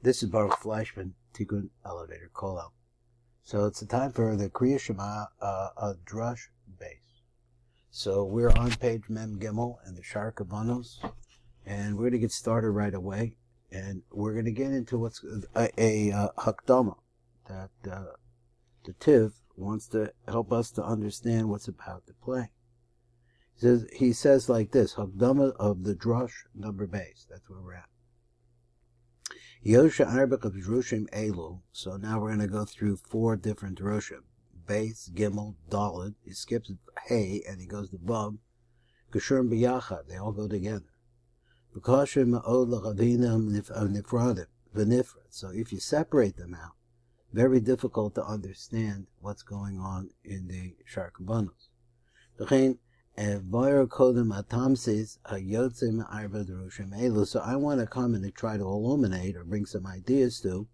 This is Baruch Fleischman, Tikkun Elevator Call-Out. So it's the time for the Kriyat Shema, a Drush base. So we're on page Mem Gimel and the Shar Kabbanos, and we're going to get started right away. And we're going to get into what's a Hakdama that the Tiv wants to help us to understand what's about to play. He says like this, Hakdama of the Drush number base. That's where we're at. Yosha Arbek of Drushim Elu. So now we're going to go through 4 different Drushim. Base, Gimel, Daled. He skips Hey and he goes to Bab. Geshurim B'yachad. They all go together. V'kashim Ma'od L'chavinam Nifradim. V'nifrad. So if you separate them out, very difficult to understand what's going on in the Shar Kabbanos. V'chein so I want to come and try to illuminate or bring some ideas to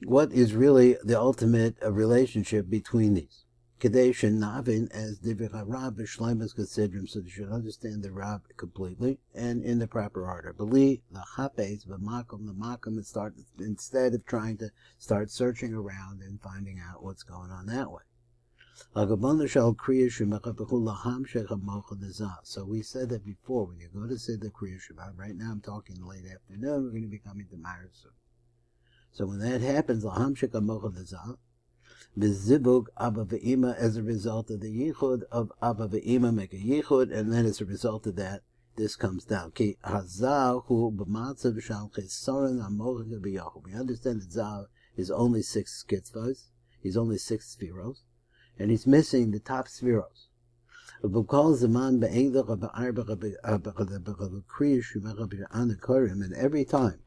what is really the ultimate relationship between these. Kadesh and Navin as Divrei Rab Shleimus Considrum, so you should understand the Rab completely and in the proper order. Beli the Chapes the Makom and start instead of trying to start searching around and finding out what's going on that way. So we said that before, when you go to say the Kriyat Shema, right now I'm talking late afternoon, we're going to be coming to Ma'ariv soon. So when that happens, Bizibug Abba Ve'ima, as a result of the Yichud of Abba Ve'ima, make a Yichud, and then as a result of that, this comes down. We understand that Zav is only 6 skitzvos, he's only 6 spheros, and he's missing the top spheros. And every time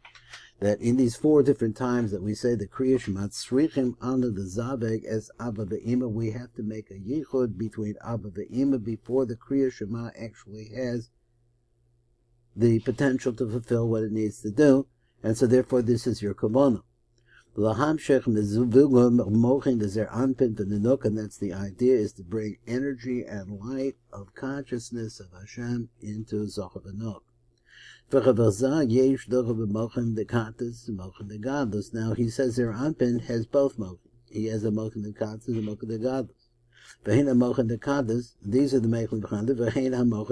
that in these 4 different times that we say the Kriyat Shema, tzrichim under the Zaveg as Abba Ve'ima, we have to make a yichud between Abba Ve'ima before the Kriyat Shema actually has the potential to fulfill what it needs to do, and so therefore this is your kavanah. And that's the idea, is to bring energy and light of consciousness of Hashem into Zohar V'Nog. Now he says their Anpin has both Mochin. He has a Mochin Dekatas and a Mochin Degados. These are the Mochin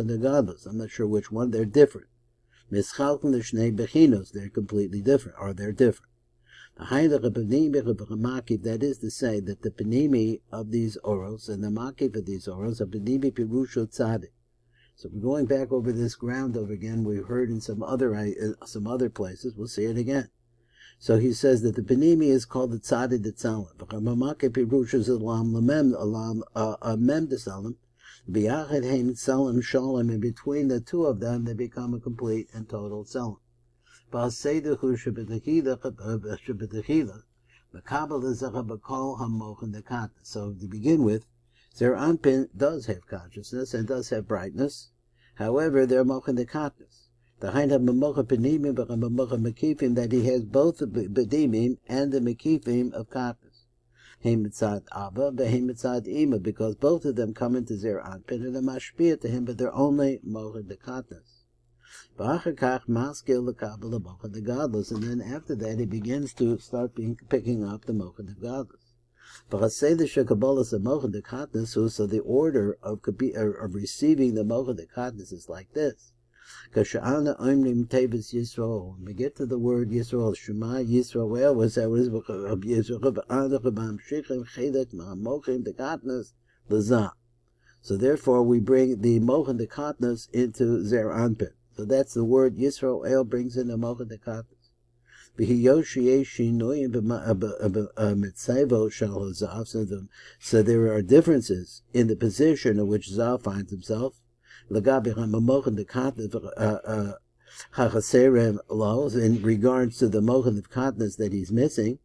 Degados. I'm not sure which one, they're different. They're completely different, or they're different. That is to say that the panimi of these oros and the makif of these oros are panimi pirusho tzadik. So we're going back over this ground over again. We've heard in some other places. We'll see it again. So he says that the panimi is called the tzadik detzalim. Makif pirusho zalam lamem mem desalim. Biyachad hein tzalim shalom. And between the two of them, they become a complete and total tzalim. So to begin with, Zer Anpin does have consciousness and does have brightness. However, they're Mochin Dekatnis. The Hain have Memocha Penimim, but Memocha Mekifim, that he has both the Bedimim and the Mekifim of Katnis. Heim Mitzad Abba, Beheim Mitzad Ima, because both of them come into Zer Anpin and are mashpia to him, but they're only Mochin Dekatnis. And then after that he begins to start picking up the Mochin of Godless. So the order of receiving the Mochin of Godless is like this. When we get to the word Yisrael, Shema Yisrael, was that so therefore we bring the Mochin of Godless into Zer Anpin. So that's the word Yisrael brings in the Mochin Dekatnis. So there are differences in the position in which Zav finds himself. In regards to the Mochin of Katnis that he's missing.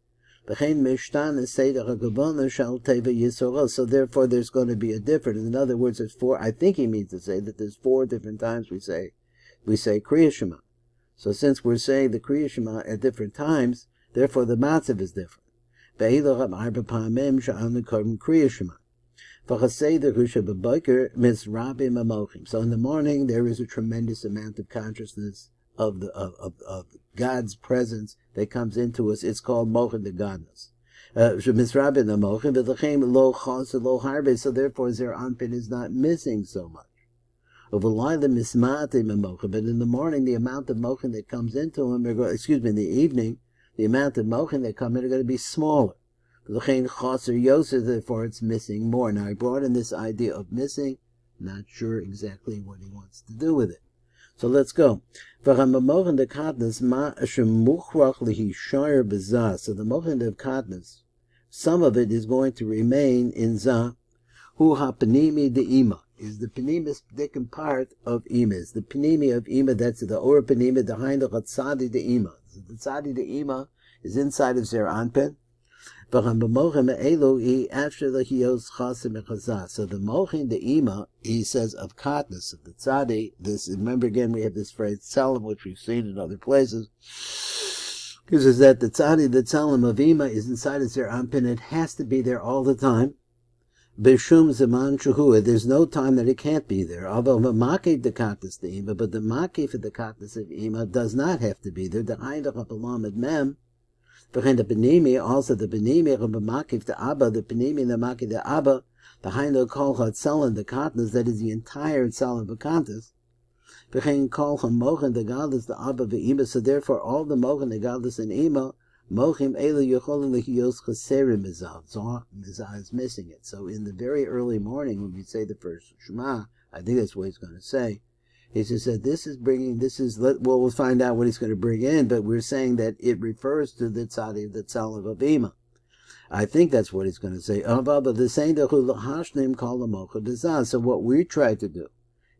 So therefore there's going to be a difference. In other words, there's 4, I think he means to say that there's 4 different times we say Kriyat Shema. So since we're saying the Kriyat Shema at different times, therefore the matzav is different. So in the morning there is a tremendous amount of consciousness of God's presence that comes into us. It's called Mochen de Godness. So therefore Zer Anpin is not missing so much. But in the morning, the amount of Mochen that comes into him, in the evening, the amount of Mochen that come in are going to be smaller. Therefore it's missing more. Now I brought in this idea of missing, not sure exactly what he wants to do with it. So let's go. So the Mochen of Katnas, some of it is going to remain in Zah, hu ha-panimi de Ima, is the panimistic part of Ima. Is the panimi of Ima, that's the Or panimi, the hind of Tzadi de Ima. The Tzadi de Ima is inside of Zer Anpin. So the Mochin de Ima, he says, of Katnas, of the Tzadi, this, remember again, we have this phrase, Tzalim, which we've seen in other places. He says that the Tzadi, the Tzalim of Ima, is inside of Zer Anpin. It has to be there all the time. B'shum zaman shuhu, there's no time that it can't be there. Although the Makif de Katnas de Ima, but the Makif of the Katnas of Ima does not have to be there. The Haidach of Alam Mem, the Benimi, also the Benimi of the Makif de Abba, the Benimi and the Makif de Abba, the Haidach Kol Hatzalan de Katnas, that is the entire Tzalim of Katnas. Kol HaMochen the Gadlus the Abba ve'Ima, so therefore all the Mochen the Gadlus and Ima, Mochim Elu Yocholim Lechiyos Chaserim Mizah. Mizah is missing it. So in the very early morning when we say the first Shema, I think that's what he's going to say. He says that we'll find out what he's going to bring in, but we're saying that it refers to the Tzadi, the Tzalim of Ima. I think that's what he's going to say. But the saying that Hashnim Kol HaMochen Dezah. So what we try to do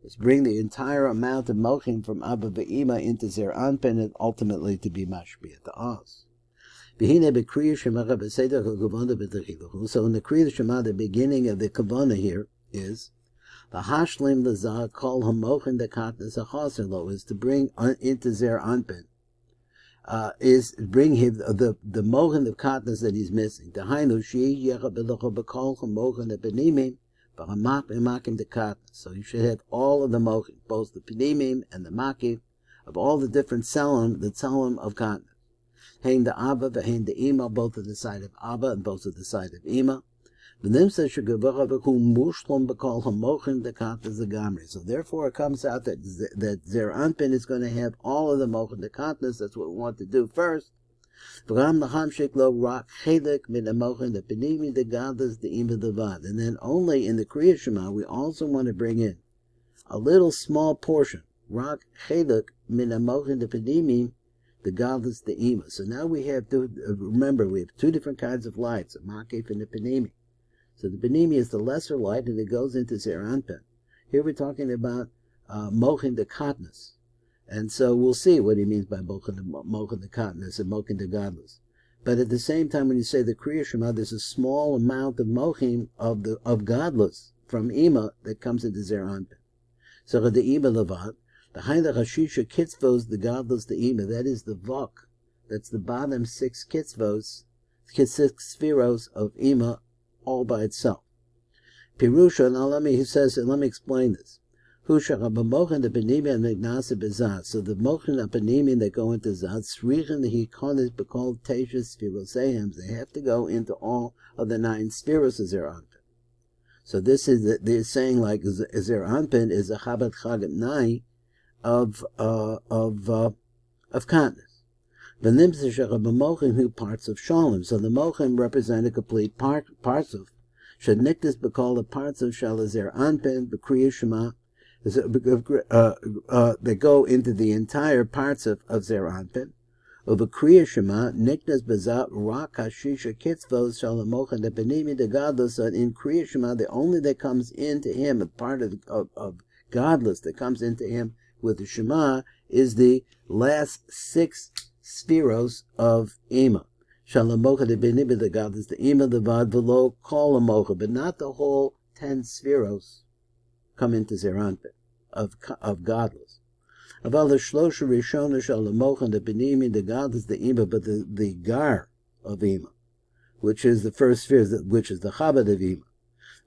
is bring the entire amount of Mochim from Abba Ve'ima into Zer Anpin and ultimately to be Mashbiah to us. So in the Kriya Shema, the beginning of the Kavanah here is the Hashlim Lazah Kol HaMochen the Katnas HaChaselo, is to bring into Zer Anpin, is bring him the Mochen of Katnas that he's missing. The Hainu Shi Yecha B'Locho B'Kol HaMochen the Benimim, so you should have all of the mochim, both the penimim and the makif, of all the different tzalim, the tzalim of Katnas. Hein the Abba, hein the Ima, both of the side of Abba and both of the side of Ima. So therefore it comes out that Zer Anpin is going to have all of the mochim, the Katnas. That's what we want to do first. And then only in the Kriya Shema we also want to bring in a little small portion, the godless, the Ima. So now we have to remember we have two different kinds of lights, a Makif and a Penimi. So the Penimi is the lesser light and it goes into Zer Anpin. Here we're talking about Mochin the Katnas. And so we'll see what he means by Mochin the Katnas and Mochin the Godless. But at the same time, when you say the Kriya Shema, there's a small amount of Mochim of Godless from Ima that comes into Zer Anpin. So the Ima Levat, the Haida Hashisha Kitzvos, the Godless, the Ima, that is the Vok. That's the bottom 6 Kitzvos, 6 Spheros of Ima, all by itself. Pirusha, now let me explain this. So the Mochin Apanimi that go into Zat, they have to go into all of the 9 spheros of Zer Anpin. So this is, they're saying like Zer Anpin is a Chabad Chagat Nai of Katnas. Parts of Shalom. So the Mochim represent a complete parts of. Shadniktis Bakal, the parts of Shalazer Anpin, Bekriya Shema, that go into the entire parts of Zer Anpin. Of a Kriya Shema, Niknas Bazat, Rak Hashisha Kitzvos, Shalamochan, the Benimi, the Godless, and in Kriya Shema, the only that comes into him, a part of Godless that comes into him with the Shema, is the last 6 spheros of Ima. Shalamochan, the Benimi, the Godless, the Ima, the Vad, Velo, Kol Amocha, but not the whole 10 spheros come into Zer Anpin of Godless. About the Shlosha Rishona Shalamochan, the Benimi, the Godless, the Ima, but the Gar of Ima, which is the first sphere, which is the Chabad of Ima.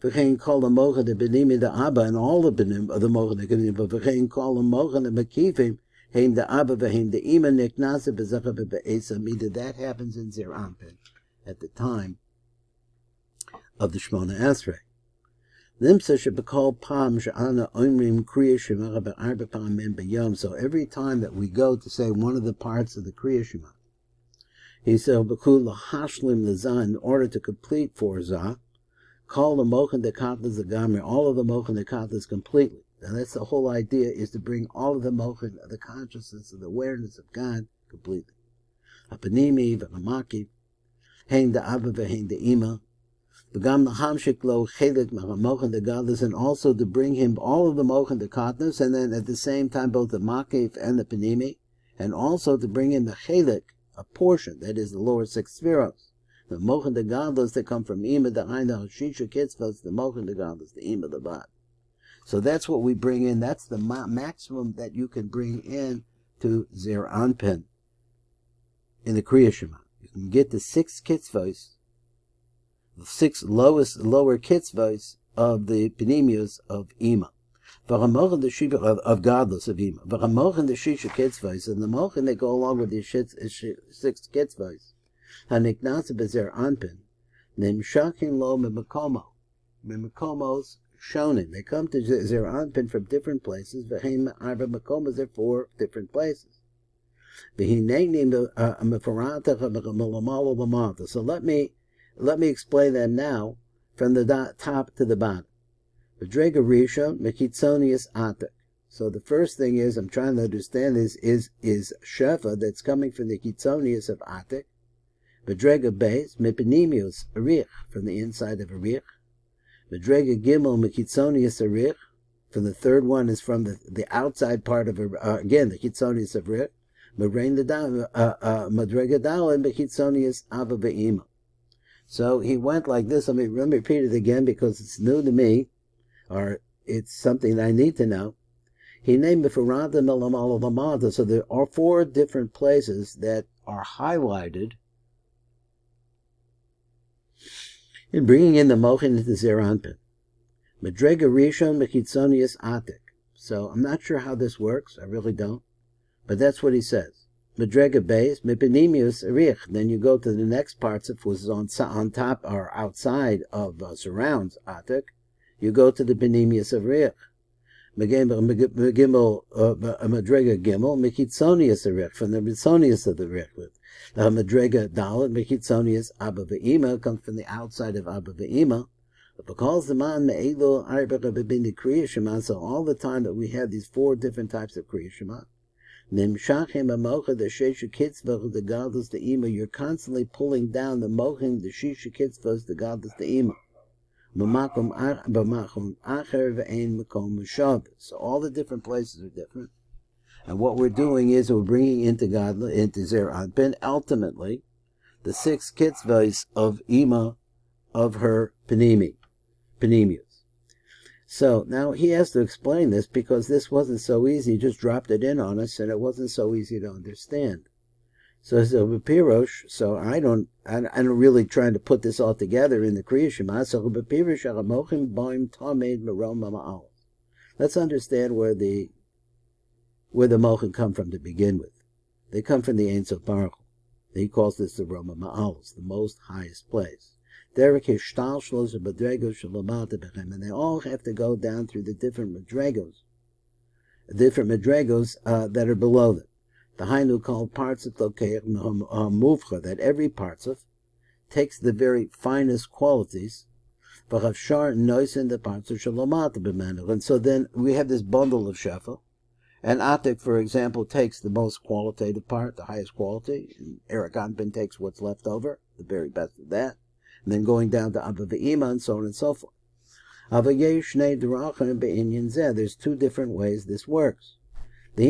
V'chein Kol Amochan, the Benimi, the Abba, and all the Benim of the Mochan, the Kenim, but V'chein Kol Amochan, the Makifim, Heim the Abba v'heim the Ima niknasa b'zacha b'be'esa. Either that happens in Zer Anpin at the time of the Shemona Esrei. Limsa shebekol pam she'ana omrim kriya shema be'arba pamim b'yom. So every time that we go to say one of the parts of the kriya shema, he said b'kul lahashlim l'zah, in order to complete for zah, call the mochen dekatlas the all of the mochen dekatlas completely. And that's the whole idea, is to bring all of the mochen, the consciousness of the awareness of God completely. Apanimi v'amakiv, hein the abba v'hein the ima, v'gam l'hamshik lo chelik mochen dekatlas, and also to bring him all of the mochen dekatlas, and then at the same time both the makiv and the panimi, and also to bring in the chelik, a portion, that is the lower six spheros. The mochen dekatlas that come from ima, the aina shisha kitzvos, the mochen dekatlas, the ima, the bad. So that's what we bring in. That's the maximum that you can bring in to Zer Anpin in the Kriya Shema. You can get the 6 kitzvos, the 6 lower kitzvos of the Penimius of Ima. Of godless of Ima. V'chamochen the Shisha kitzvos, and the mochen that go along with the 6 kitzvos. Haniknasa b'Zer Anpin, nimshakin lo mimakomo. Mimakomos shonen. They come to Zer Anpin from different places. V'heim arba makomas are 4 different places. So let me explain them now from the top to the bottom. V'drega rishon mekitzonius atek. So the first thing is, I'm trying to understand this, is shefa that's coming from the kitzonius of atek. V'drega beis mepenimius arich, from the inside of arich. Madrega Gimel Mekitzonius Arich, from the third one is from the outside part of again the Kitzonius Arich. Madrega Dal Mekitzonius Ava Be'ima. So he went like this. Let me repeat it again because it's new to me, or it's something that I need to know. He named Mefarada Melamal Lamada. So there are 4 different places that are highlighted in bringing in the mochen into Zer Anpin. Madrega Rishon Mekitzonius Atik. So I'm not sure how this works. I really don't. But that's what he says. Madrega Beis Mepenimius Arich. Then you go to the next parts, if it was on top or outside of surrounds Atik. You go to the Penimius Arich. Madrega Gimel Mekitzonius Arich, from the Mitzonius of the Arich. The Madrega Dalet Mekitzonius Abba Ve'ima comes from the outside of Abba Ve'ima. But because the man Me'elo Arba B'bin Kriya Shema, so all the time that we have these 4 different types of Kriya Shema, Nimshachim Amocha the Shesha Kitzvah the godless the Ima, you're constantly pulling down the Mochim the Shisha Kitzvahs the godless the Ima. B'makom Acher Ve'ein Makom M'shav. So all the different places are different. And what we're doing is we're bringing into Zer Anpin, ultimately, the 6 kitzvahs of Ima, of her Penimius. So now he has to explain this because this wasn't so easy. He just dropped it in on us, and it wasn't so easy to understand. So Pirosh, so I don't really trying to put this all together in the Kriya Shema. So Pirosh Aramochim Baim Tamed Merom Ma'al. Let's understand where the mochen come from to begin with. They come from the Ein Sof Baruch Hu. He calls this the Roma Ma'alos, the most highest place. And they all have to go down through the different madregos that are below them. The Hainu called parts of Muvcha, that every parts of takes the very finest qualities. And so then we have this bundle of Shefa. And Atik, for example, takes the most qualitative part, the highest quality. And ARI Anpin takes what's left over, the very best of that. And then going down to Abba Ve'ima and so on and so forth. There's 2 different ways this works. So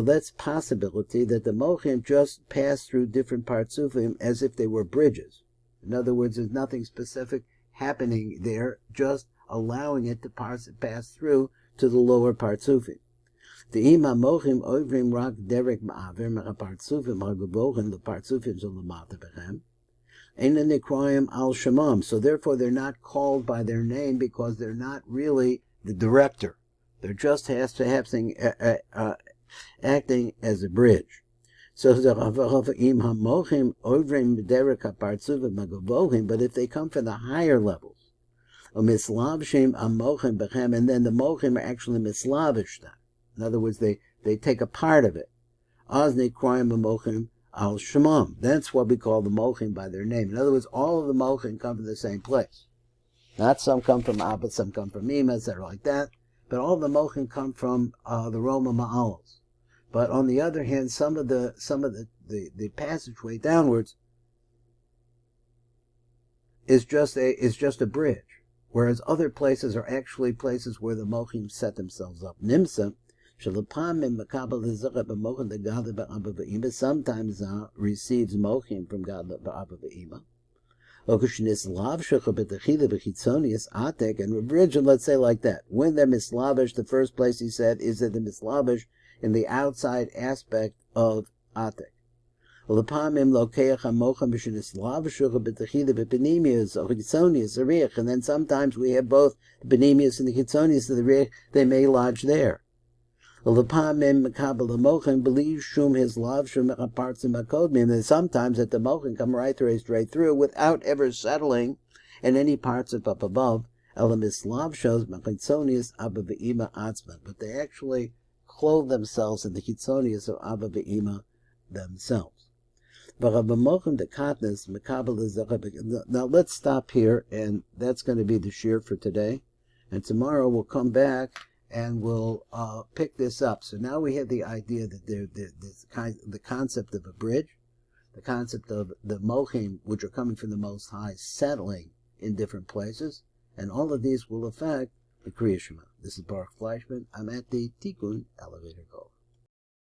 that's possibility that the mochim just pass through different partsufim as if they were bridges. In other words, there's nothing specific happening there, just allowing it to pass through to the lower partsufim. The ima mochim oivrim rak derek ma'aver mecha partsufim hagavochim the partsufim zolamata bechem eina nikroyim al shemam. So therefore they're not called by their name because they're not really the director. They're just acting as a bridge. So, but if they come from the higher levels, and then the mochim are actually mislavish. In other words, they take a part of it. Ozni kroim mochim al shemam. That's what we call the mochim by their name. In other words, all of the mochim come from the same place. Not some come from Abba, some come from Ima, etc. like that. But all the mochim come from the Roma Ma'alos. But on the other hand, some of the passageway downwards is just a bridge, whereas other places are actually places where the mochim set themselves up. Nimsa, sometimes receives mochim from God Ba'abba V'ima. And bridge, and let's say like that. When they're mislavish, the first place he said is that they're mislavish in the outside aspect of atek. And then sometimes we have both the benemius and the chitzonius of the reich, they may lodge there. And sometimes that the mochin come right through without ever settling in any parts of up above. But they actually clothe themselves in the chitzonius of Abba Ve'ima themselves. Now let's stop here, and that's going to be the shir for today. And tomorrow we'll come back and we'll pick this up. So now we have the idea that the concept of a bridge, the concept of the mochim, which are coming from the Most High, settling in different places, and all of these will affect the Kriyat Shema. This is Baruch Fleischman. I'm at the Tikkun Elevator Call.